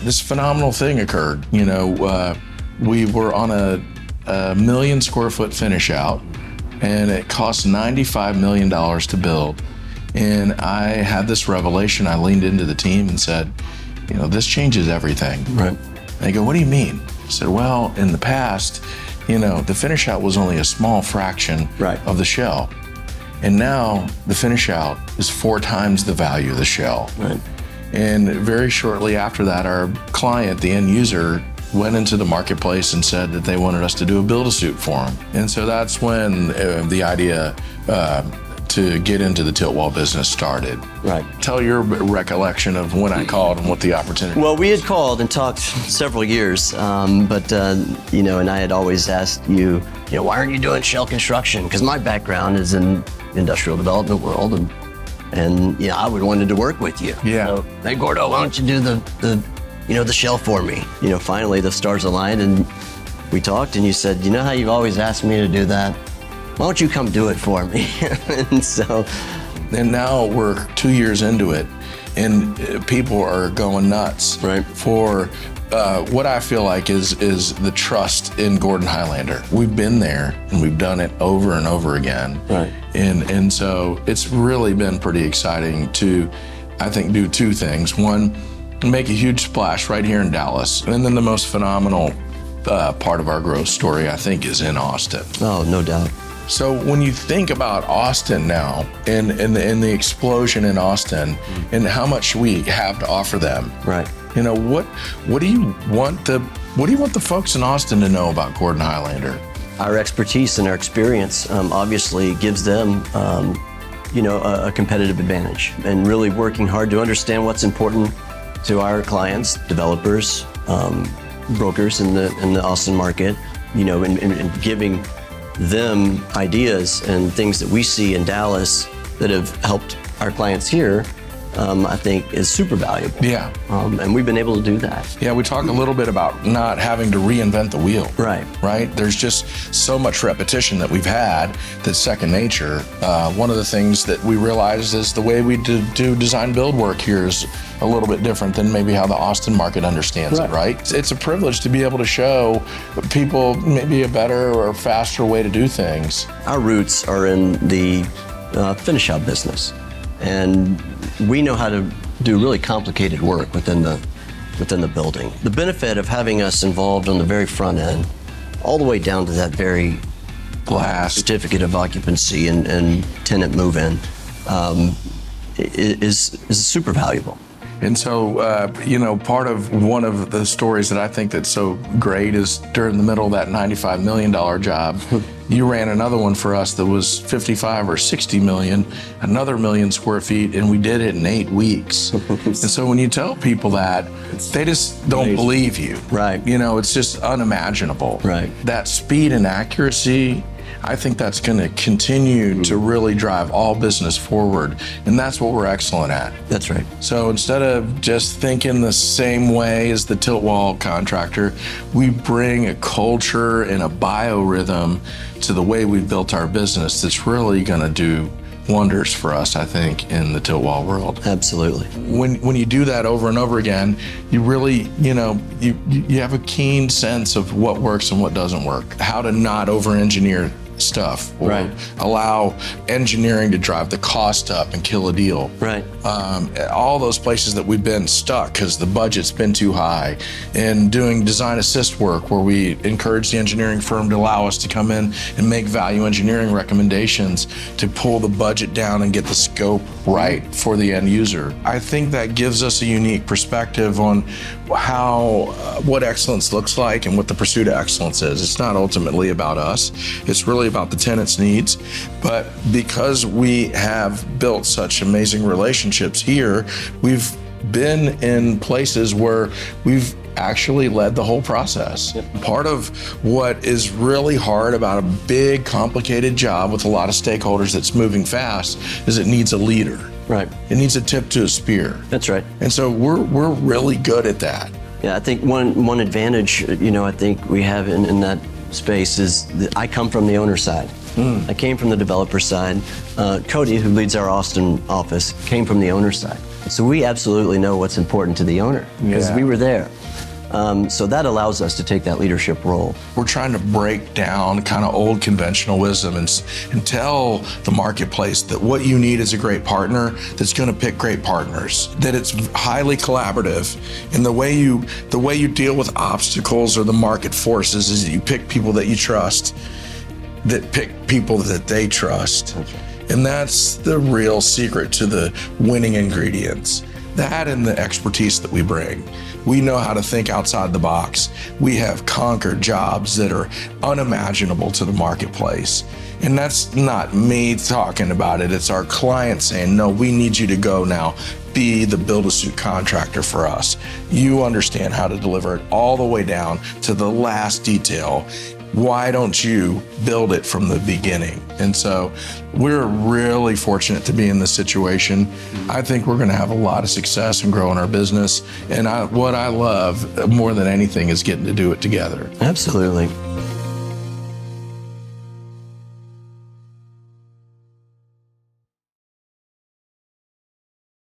this phenomenal thing occurred. We were on a 1 million square foot finish out, and it cost $95 million to build. And I had this revelation. I leaned into the team and said, this changes everything. Right. And they go, what do you mean? I said, well, in the past, the finish out was only a small fraction of the shell. And now the finish out is 4 times the value of the shell. Right. And very shortly after that, our client, the end user, went into the marketplace and said that they wanted us to do a build-a-suit for them. And so that's when the idea to get into the tiltwall business started. Right. Tell your recollection of when I called and what the opportunity was. Well, we had called and talked several years, but and I had always asked you, why aren't you doing shell construction? Because my background is in industrial development world, and I would wanted to work with you. Yeah. So, hey, Gordo, why don't you do the shell for me? Finally the stars aligned, and we talked, and you said, how you've always asked me to do that? Why don't you come do it for me? And now we're 2 years into it, and people are going nuts for what I feel like is the trust in Gordon Highlander. We've been there and we've done it over and over again. Right. And so it's really been pretty exciting to, I think, do 2 things. One, make a huge splash right here in Dallas. And then the most phenomenal part of our growth story, I think, is in Austin. Oh, no doubt. So when you think about Austin now and the explosion in Austin and how much we have to offer them, right? What do you want the folks in Austin to know about Gordon Highlander? Our expertise and our experience obviously gives them a competitive advantage, and really working hard to understand what's important to our clients, developers, brokers in the Austin market, and giving them ideas and things that we see in Dallas that have helped our clients here, I think is super valuable. Yeah. And we've been able to do that. Yeah, we talk a little bit about not having to reinvent the wheel. Right. Right? There's just so much repetition that we've had that's second nature. One of the things that we realized is the way we do design build work here is a little bit different than maybe how the Austin market understands it, right? It's a privilege to be able to show people maybe a better or faster way to do things. Our roots are in the finish out business, and we know how to do really complicated work within the building. The benefit of having us involved on the very front end, all the way down to that very last certificate of occupancy and tenant move-in, is super valuable. And so, part of one of the stories that I think that's so great is during the middle of that $95 million job, you ran another one for us that was 55 or 60 million, another 1 million square feet, and we did it in 8 weeks. And so when you tell people that, they just don't believe you. Right. It's just unimaginable. Right. That speed and accuracy, I think that's going to continue to really drive all business forward, and that's what we're excellent at. That's right. So instead of just thinking the same way as the tiltwall contractor, we bring a culture and a biorhythm to the way we've built our business that's really going to do wonders for us, I think, in the tiltwall world. Absolutely. When you do that over and over again, you really, you have a keen sense of what works and what doesn't work, how to not over-engineer stuff or allow engineering to drive the cost up and kill a deal. Right. All those places that we've been stuck because the budget's been too high, and doing design assist work where we encourage the engineering firm to allow us to come in and make value engineering recommendations to pull the budget down and get the scope right for the end user. I think that gives us a unique perspective on what excellence looks like and what the pursuit of excellence is. It's not ultimately about us. It's really about the tenant's needs. But because we have built such amazing relationships here, we've been in places where we've actually led the whole process. Yep. Part of what is really hard about a big, complicated job with a lot of stakeholders that's moving fast is it needs a leader. Right. It needs a tip to a spear. That's right. And so we're really good at that. Yeah, I think one advantage, I think we have in that space is that I come from the owner side. I came from the developer side. Cody, who leads our Austin office, came from the owner side. So we absolutely know what's important to the owner because Yeah. we were there. So that allows us to take that leadership role. We're trying to break down kind of old conventional wisdom and tell the marketplace that what you need is a great partner that's going to pick great partners, that it's highly collaborative. And the way you deal with obstacles or the market forces is that you pick people that you trust, that pick people that they trust. And that's the real secret to the winning ingredients. That and the expertise that we bring. We know how to think outside the box. We have conquered jobs that are unimaginable to the marketplace. And that's not me talking about it. It's our client saying, no, we need you to go now. Be the build-a-suit contractor for us. You understand how to deliver it all the way down to the last detail. Why don't you build it from the beginning? And so we're really fortunate to be in this situation. I think we're going to have a lot of success and grow in our business. And what I love more than anything is getting to do it together. Absolutely.